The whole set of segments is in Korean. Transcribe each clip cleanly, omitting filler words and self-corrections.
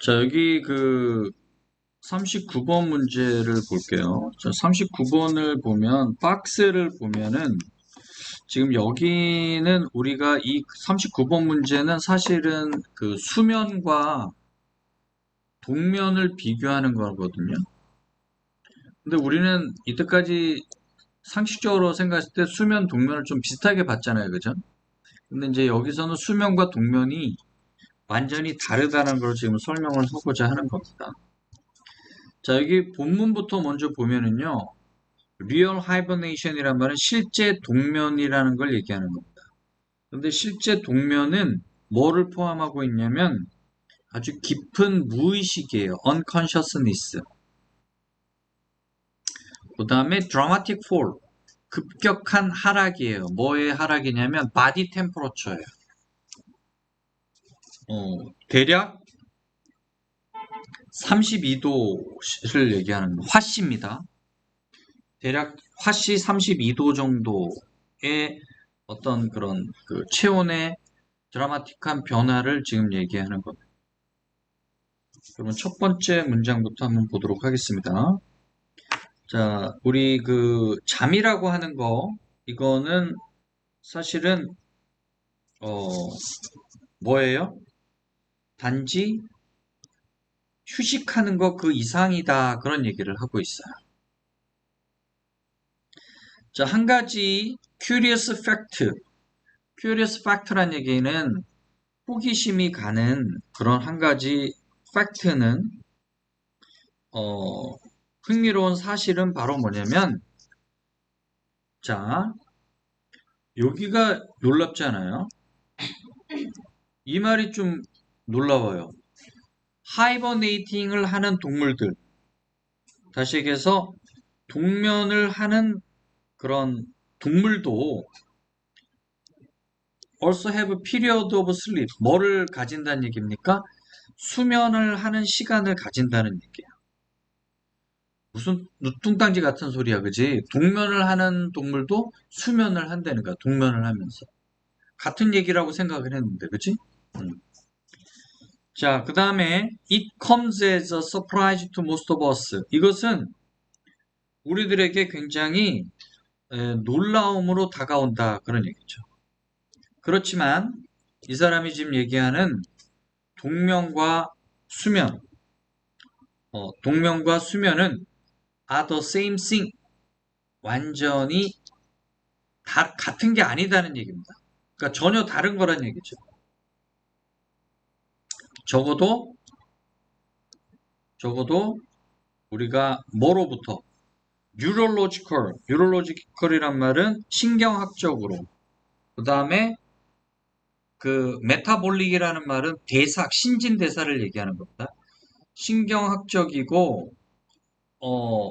자, 여기 그 39번 문제를 볼게요. 자, 39번을 보면, 박스를 보면은, 지금 여기는 우리가 이 39번 문제는 사실은 그 수면과 동면을 비교하는 거거든요. 근데 우리는 이때까지 상식적으로 생각했을 때 수면, 동면을 좀 비슷하게 봤잖아요. 그죠? 근데 이제 여기서는 수면과 동면이 완전히 다르다는 걸 지금 설명을 하고자 하는 겁니다. 자, 여기 본문부터 먼저 보면은요. Real hibernation이란 말은 실제 동면이라는 걸 얘기하는 겁니다. 그런데 실제 동면은 뭐를 포함하고 있냐면 아주 깊은 무의식이에요. unconsciousness. 그 다음에 dramatic fall. 급격한 하락이에요. 뭐의 하락이냐면 body temperature예요. 대략 32도를 얘기하는 화씨입니다. 대략 화씨 32도 정도의 어떤 그런 그 체온의 드라마틱한 변화를 지금 얘기하는 겁니다. 그러면 첫 번째 문장부터 한번 보도록 하겠습니다. 자, 우리 그 잠이라고 하는 거, 이거는 사실은 뭐예요? 단지 휴식하는 거 그 이상이다 그런 얘기를 하고 있어요. 자, 한 가지 curious fact. curious fact란 얘기는 호기심이 가는 그런 한 가지 팩트는 흥미로운 사실은 바로 뭐냐면 자, 여기가 놀랍잖아요. 이 말이 좀 놀라워요. 하이버네이팅을 하는 동물들. 다시 얘기해서 동면을 하는 그런 동물도 also have a period of sleep. 뭐를 가진다는 얘기입니까? 수면을 하는 시간을 가진다는 얘기예요. 무슨 누뚱땅지 같은 소리야, 그지? 동면을 하는 동물도 수면을 한다는 거야, 동면을 하면서. 같은 얘기라고 생각을 했는데, 그지? 자, 그 다음에 it comes as a surprise to most of us. 이것은 우리들에게 굉장히 놀라움으로 다가온다 그런 얘기죠. 그렇지만 이 사람이 지금 얘기하는 동면과 수면, 동면과 수면은 are the same thing. 완전히 같은 게 아니다는 얘기입니다. 그러니까 전혀 다른 거란 얘기죠. 적어도 우리가 뭐로부터 neurological이란 말은 신경학적으로 그 다음에 그 메타볼릭이라는 말은 신진대사를 얘기하는 겁니다. 신경학적이고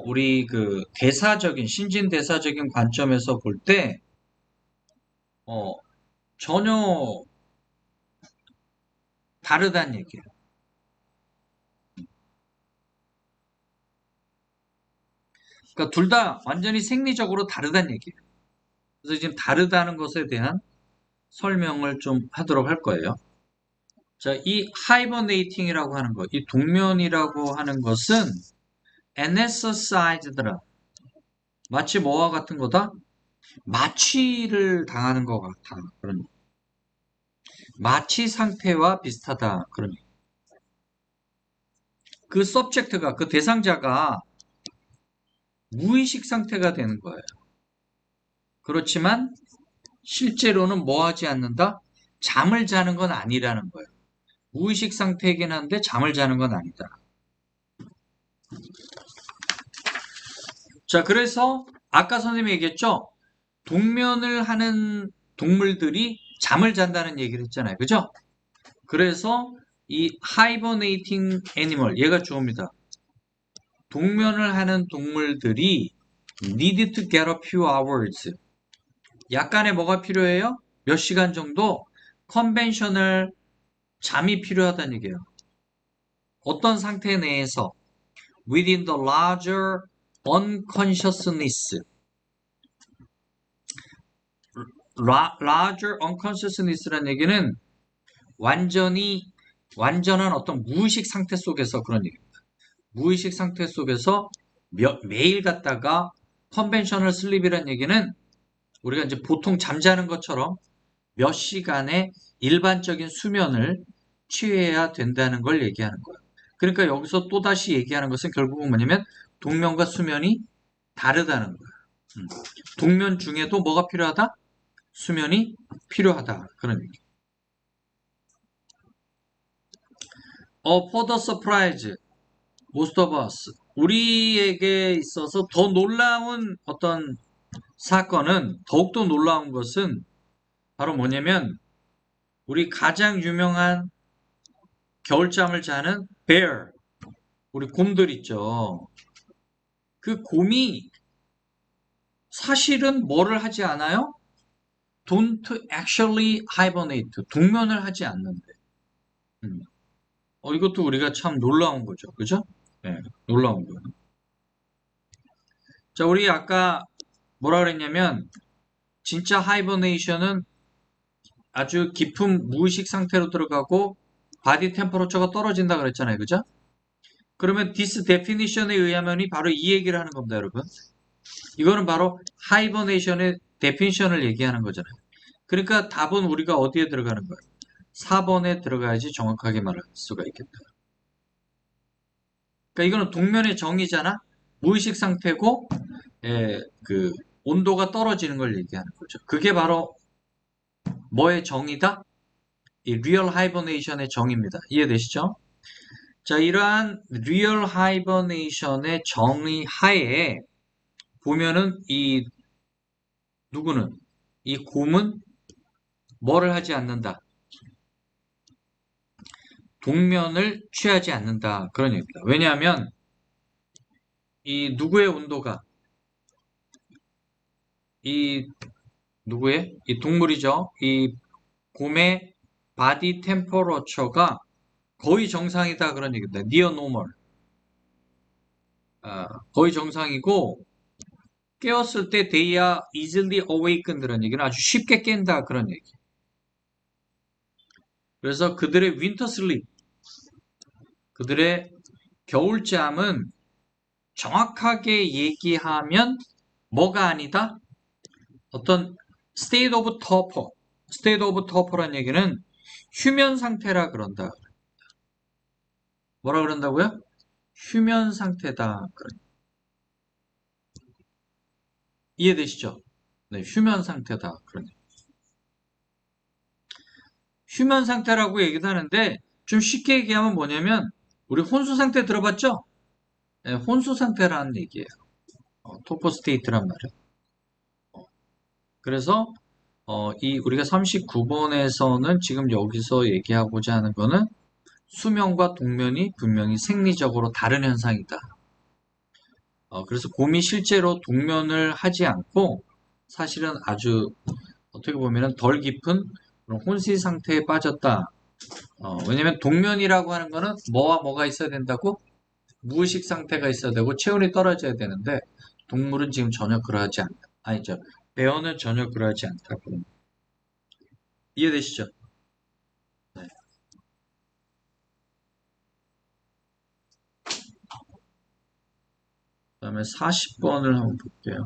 우리 그 신진대사적인 관점에서 볼 때 전혀 다르다는 얘기예요. 그러니까 둘 다 완전히 생리적으로 다르다는 얘기예요. 그래서 지금 다르다는 것에 대한 설명을 좀 하도록 할 거예요. 자, 이 hibernating이라고 하는 것, 이 동면이라고 하는 것은 anesthesied라. 마치 뭐와 같은 거다? 마취를 당하는 것 같아. 그런 마취 상태와 비슷하다. 그런 그 서브젝트가 그 대상자가 무의식 상태가 되는 거예요. 그렇지만 실제로는 뭐 하지 않는다? 잠을 자는 건 아니라는 거예요. 무의식 상태이긴 한데 잠을 자는 건 아니다. 자, 그래서 아까 선생님이 얘기했죠? 동면을 하는 동물들이 잠을 잔다는 얘기를 했잖아요. 그죠? 그래서 이 hibernating animal, 얘가 주어입니다. 동면을 하는 동물들이 need to get a few hours. 약간의 뭐가 필요해요? 몇 시간 정도? 컨벤셔널 잠이 필요하다는 얘기예요. 어떤 상태 내에서 within the larger unconsciousness. larger unconsciousness라는 얘기는 완전히 완전한 어떤 무의식 상태 속에서 그런 얘기입니다. 무의식 상태 속에서 매일 갖다가 컨벤셔널 슬립이라는 얘기는 우리가 이제 보통 잠자는 것처럼 몇 시간의 일반적인 수면을 취해야 된다는 걸 얘기하는 거예요. 그러니까 여기서 또다시 얘기하는 것은 결국은 뭐냐면 동면과 수면이 다르다는 거예요. 동면 중에도 뭐가 필요하다? 수면이 필요하다. 그런 얘기. For the surprise, most of us. 우리에게 있어서 더 놀라운 어떤 사건은, 더욱더 놀라운 것은 바로 뭐냐면 우리 가장 유명한 겨울잠을 자는 bear, 우리 곰들 있죠. 그 곰이 사실은 뭐를 하지 않아요? Don't actually hibernate. 동면을 하지 않는데. 음. 이것도 우리가 참 놀라운 거죠. 그죠? 네, 놀라운 거예요. 자, 우리 아까 뭐라 그랬냐면 진짜 하이버네이션은 아주 깊은 무의식 상태로 들어가고 바디 템퍼러처가 떨어진다 그랬잖아요. 그죠? 그러면 this definition에 의하면이 바로 이 얘기를 하는 겁니다, 여러분. 이거는 바로 하이버네이션의 데피니션을 얘기하는 거잖아요. 그러니까 답은 우리가 어디에 들어가는 거예요? 4번에 들어가야지 정확하게 말할 수가 있겠다. 그러니까 이거는 동면의 정의잖아. 무의식 상태고 그 온도가 떨어지는 걸 얘기하는 거죠. 그게 바로 뭐의 정의다? 이 리얼 하이버네이션의 정의입니다. 이해되시죠? 자, 이러한 리얼 하이버네이션의 정의 하에 보면은 누구는 이 곰은 뭐를 하지 않는다. 동면을 취하지 않는다. 그런 얘기입니다. 왜냐하면 이 누구의 온도가 이 누구의 이 동물이죠. 이 곰의 바디 템퍼러처가 거의 정상이다 그런 얘기입니다. near normal. 거의 정상이고 깨었을 때 they are easily awakened 라는 얘기는 아주 쉽게 깬다 그런 얘기. 그래서 그들의 winter sleep, 그들의 겨울잠은 정확하게 얘기하면 뭐가 아니다? 어떤 state of torpor, state of torpor란 얘기는 휴면 상태라 그런다. 뭐라 그런다고요? 휴면 상태다. 이해되시죠? 네, 휴면 상태다. 휴면 상태라고 얘기도 하는데 좀 쉽게 얘기하면 뭐냐면 우리 혼수 상태 들어봤죠? 네, 혼수 상태라는 얘기예요. 토퍼 스테이트란 말이에요. 그래서 이 우리가 39번에서는 지금 여기서 얘기하고자 하는 거는 수면과 동면이 분명히 생리적으로 다른 현상이다. 그래서 곰이 실제로 동면을 하지 않고 사실은 아주 어떻게 보면 덜 깊은 그런 혼시 상태에 빠졌다. 왜냐면 동면이라고 하는 거는 뭐와 뭐가 있어야 된다고? 무의식 상태가 있어야 되고 체온이 떨어져야 되는데 동물은 지금 전혀 그러하지 않다. 아니죠. 배어는 전혀 그러하지 않다고. 이해되시죠? 네. 그 다음에 40번을 한번 볼게요.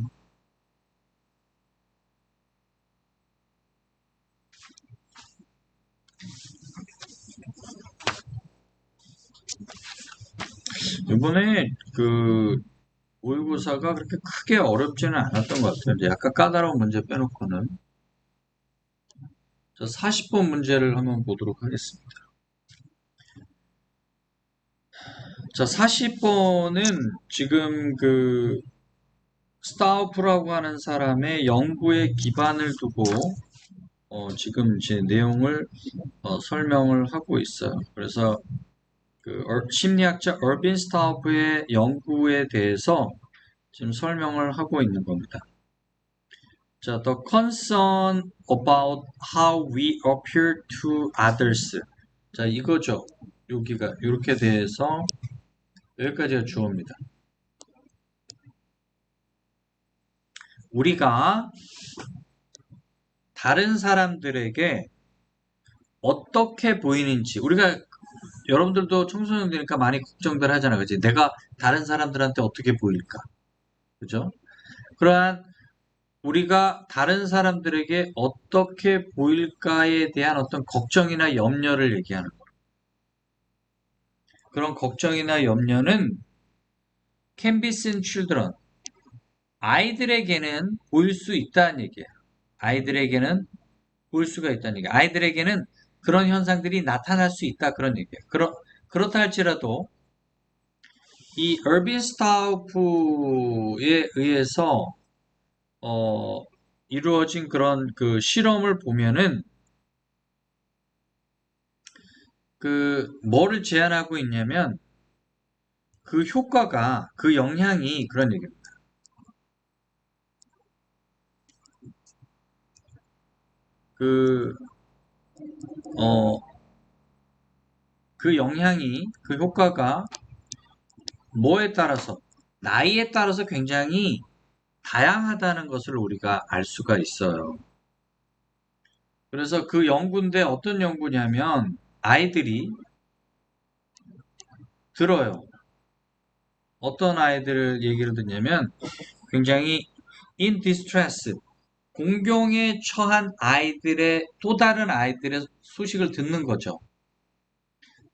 이번에 그 모의고사가 그렇게 크게 어렵지는 않았던 것 같아요. 이제 약간 까다로운 문제 빼놓고는. 자, 40번 문제를 한번 보도록 하겠습니다. 자, 40번은 지금 그 스타우프라고 하는 사람의 연구에 기반을 두고 지금 제 내용을 설명을 하고 있어요. 그래서 그 심리학자 얼빈 스타우프의 연구에 대해서 지금 설명을 하고 있는 겁니다. 자, the concern about how we appear to others. 자, 이거죠. 여기가 이렇게 돼서 여기까지가 주어입니다. 우리가 다른 사람들에게 어떻게 보이는지 우리가 여러분들도 청소년들이니까 많이 걱정들 하잖아, 그지? 내가 다른 사람들한테 어떻게 보일까? 그죠? 그러한 우리가 다른 사람들에게 어떻게 보일까에 대한 어떤 걱정이나 염려를 얘기하는 거예요. 그런 걱정이나 염려는 can be seen children, 아이들에게는 보일 수 있다는 얘기예요. 아이들에게는 보일 수가 있다는 얘기예요. 아이들에게는 그런 현상들이 나타날 수 있다 그런 얘기예요. 그렇다 할지라도 이 얼빈 스타우프에 의해서 어, 이루어진 그런 그 실험을 보면은 그 뭐를 제안하고 있냐면 그 효과가 그 영향이 그런 얘기입니다. 그 어, 그 영향이 그 효과가 뭐에 따라서 나이에 따라서 굉장히 다양하다는 것을 우리가 알 수가 있어요. 그래서 그 연구인데 어떤 연구냐면 아이들이 들어요. 어떤 아이들 얘기를 듣냐면 굉장히 in distress, 공경에 처한 아이들의 또 다른 아이들의 소식을 듣는 거죠.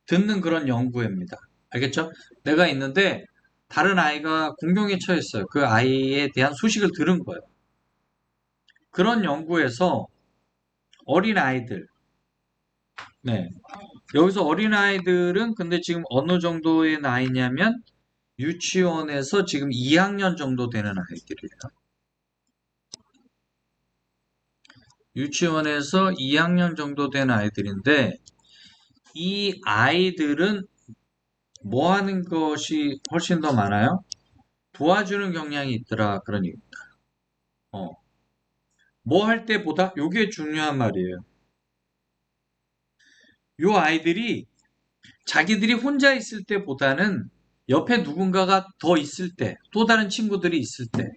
듣는 그런 연구입니다. 알겠죠? 내가 있는데 다른 아이가 공경에 처했어요. 그 아이에 대한 소식을 들은 거예요. 그런 연구에서 어린 아이들, 네. 여기서 어린 아이들은 근데 지금 어느 정도의 나이냐면 유치원에서 지금 2학년 정도 되는 아이들이에요. 유치원에서 2학년 정도 된 아이들인데 이 아이들은 뭐 하는 것이 훨씬 더 많아요? 도와주는 경향이 있더라. 그런 얘기입니다. 어. 뭐 할 때보다 요게 중요한 말이에요. 요 아이들이 자기들이 혼자 있을 때보다는 옆에 누군가가 더 있을 때, 또 다른 친구들이 있을 때,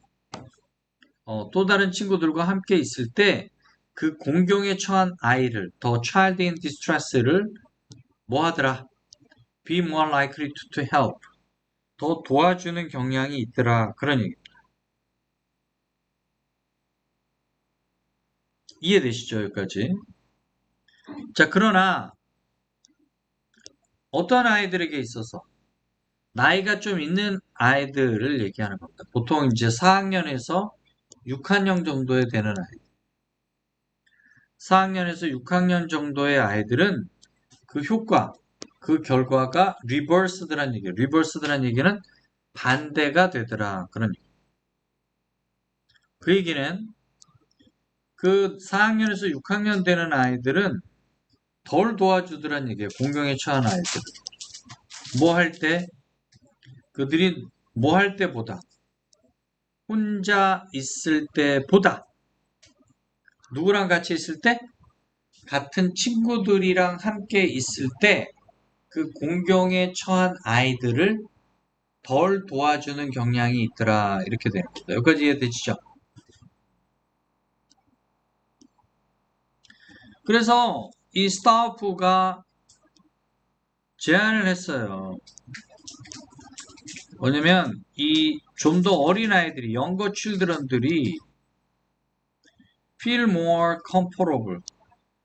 또 다른 친구들과 함께 있을 때, 그 공경에 처한 아이를, 더 child in distress를 뭐 하더라? be more likely to help. 더 도와주는 경향이 있더라. 그런 얘기. 이해되시죠? 여기까지. 자, 그러나 어떤 아이들에게 있어서 나이가 좀 있는 아이들을 얘기하는 겁니다. 보통 이제 4학년에서 6학년 정도에 되는 아이들. 4학년에서 6학년 정도의 아이들은 그 효과, 그 결과가 리버스드란 얘기예요. 리버스드란 얘기는 반대가 되더라. 그런 얘기. 그 얘기는 그 4학년에서 6학년 되는 아이들은 덜 도와주더란 얘기예요. 공경에 처한 아이들. 뭐 할 때? 그들이 뭐 할 때보다 혼자 있을 때보다 누구랑 같이 있을 때? 같은 친구들이랑 함께 있을 때 그 공경에 처한 아이들을 덜 도와주는 경향이 있더라. 이렇게 됩니다. 여기까지 이해되시죠? 그래서 이 스타우프가 제안을 했어요. 뭐냐면 이 좀 더 어린 아이들이 younger children들이 feel more comfortable,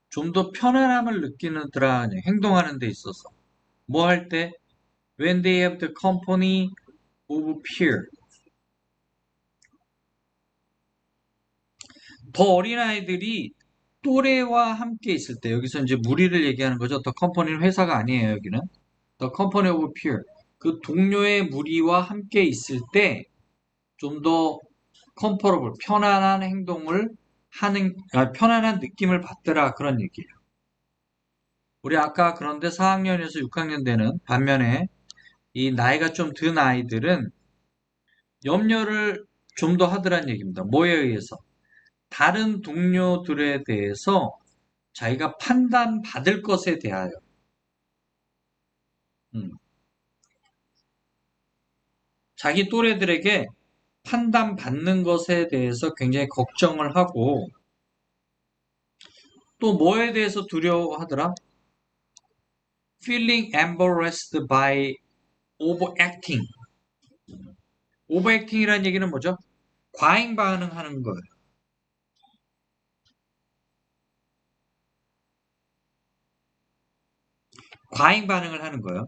좀 더 편안함을 느끼느더라. 행동하는 데 있어서 뭐 할 때? when they have the company of peer, 더 어린 아이들이 또래와 함께 있을 때, 여기서 이제 무리를 얘기하는 거죠. 더 컴퍼니는 회사가 아니에요. 여기는 더 컴퍼니 오브 피어, 그 동료의 무리와 함께 있을 때 좀 더 컴퍼러블, 편안한 행동을 하는, 편안한 느낌을 받더라. 그런 얘기예요. 우리 아까 그런데 4학년에서 6학년 되는 반면에 이 나이가 좀 든 아이들은 염려를 좀 더 하더란 얘기입니다. 뭐에 의해서? 다른 동료들에 대해서 자기가 판단받을 것에 대하여, 음, 자기 또래들에게 판단받는 것에 대해서 굉장히 걱정을 하고, 또 뭐에 대해서 두려워하더라? feeling embarrassed by overacting. overacting이라는 얘기는 뭐죠? 과잉 반응하는 거예요. 과잉 반응을 하는 거예요.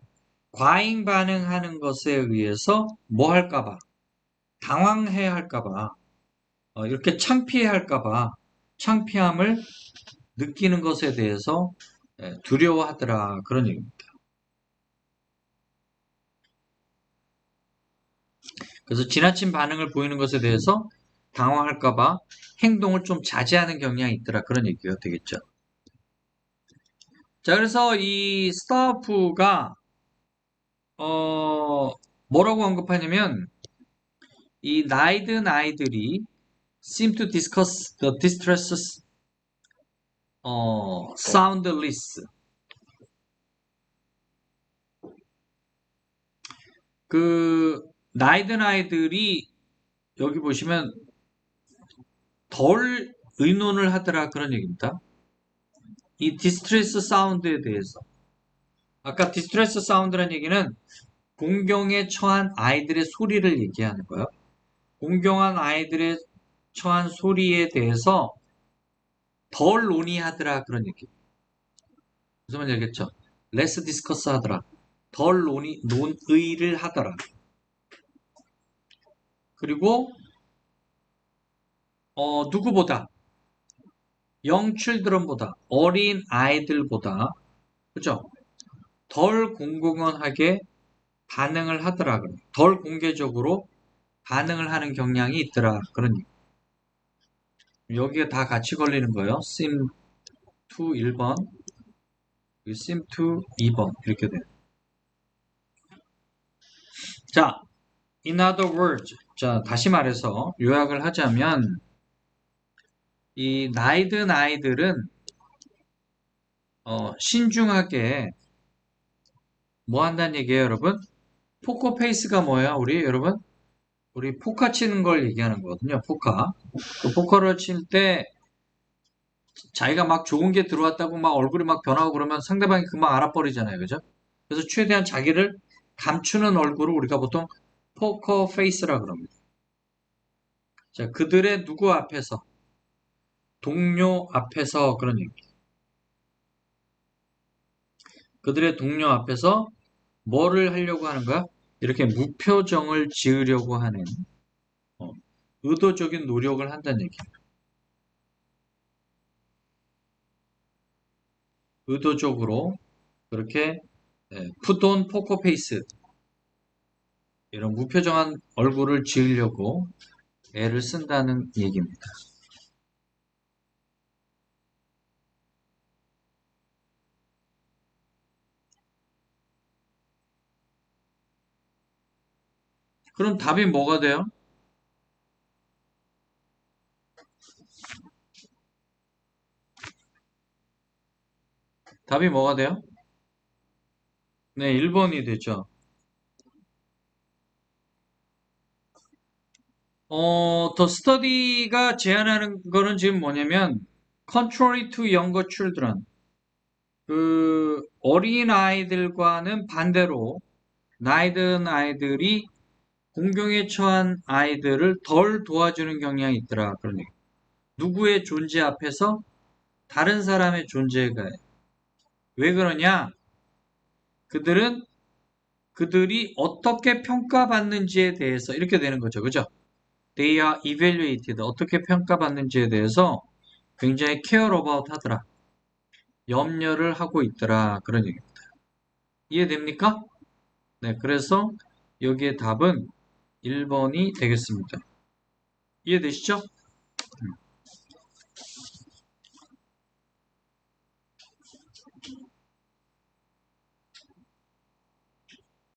과잉 반응하는 것에 의해서 뭐 할까봐, 당황해 할까봐, 이렇게 창피해 할까봐, 창피함을 느끼는 것에 대해서 두려워하더라. 그런 얘기입니다. 그래서 지나친 반응을 보이는 것에 대해서 당황할까봐 행동을 좀 자제하는 경향이 있더라. 그런 얘기가 되겠죠. 자, 그래서 이 스타프가 뭐라고 언급하냐면 이 나이든 아이들이 seem to discuss the distress soundless. 그 나이든 아이들이 여기 보시면 덜 의논을 하더라 그런 얘기입니다. 이 디스트레스 사운드에 대해서. 아까 디스트레스 사운드라는 얘기는 공경에 처한 아이들의 소리를 얘기하는 거예요. 공경한 아이들의 처한 소리에 대해서 덜 논의하더라 그런 얘기. 무슨 말인지 알겠죠? less discuss 하더라. 덜 논의를 하더라. 그리고 누구보다 young children보다 어린 아이들보다 그죠? 덜 공공연하게 반응을 하더라. 덜 공개적으로 반응을 하는 경향이 있더라. 그런 얘기. 여기에 다 같이 걸리는 거예요. sim 2 1번, sim 2 2번 이렇게 돼요. 자, in other words, 자 다시 말해서 요약을 하자면 이 나이든 아이들은 신중하게 뭐 한다는 얘기예요, 여러분? 포커페이스가 뭐예요, 우리 여러분? 우리 포카 치는 걸 얘기하는 거거든요. 포카. 그 포커를 칠 때 자기가 막 좋은 게 들어왔다고 막 얼굴이 막 변하고 그러면 상대방이 금방 알아버리잖아요. 그죠? 그래서 최대한 자기를 감추는 얼굴을 우리가 보통 포커 페이스라 그럽니다. 자, 그들의 누구 앞에서? 동료 앞에서 그런 얘기. 그들의 동료 앞에서 뭐를 하려고 하는 거야? 이렇게 무표정을 지으려고 하는 의도적인 노력을 한다는 얘기예요. 의도적으로 그렇게 푸돈 포커페이스 이런 무표정한 얼굴을 지으려고 애를 쓴다는 얘기입니다. 그럼 답이 뭐가 돼요? 답이 뭐가 돼요? 네, 1번이 되죠. 더 스터디가 제안하는 거는 지금 뭐냐면 contrary to younger children 그 어린 아이들과는 반대로 나이든 아이들이 공경에 처한 아이들을 덜 도와주는 경향이 있더라. 그런 얘기. 누구의 존재 앞에서 다른 사람의 존재가 왜 그러냐? 그들은 그들이 어떻게 평가받는지에 대해서 이렇게 되는 거죠. 그죠? They are evaluated. 어떻게 평가받는지에 대해서 굉장히 care about 하더라. 염려를 하고 있더라. 그런 얘기입니다. 이해됩니까? 네, 그래서 여기에 답은 1번이 되겠습니다. 이해되시죠?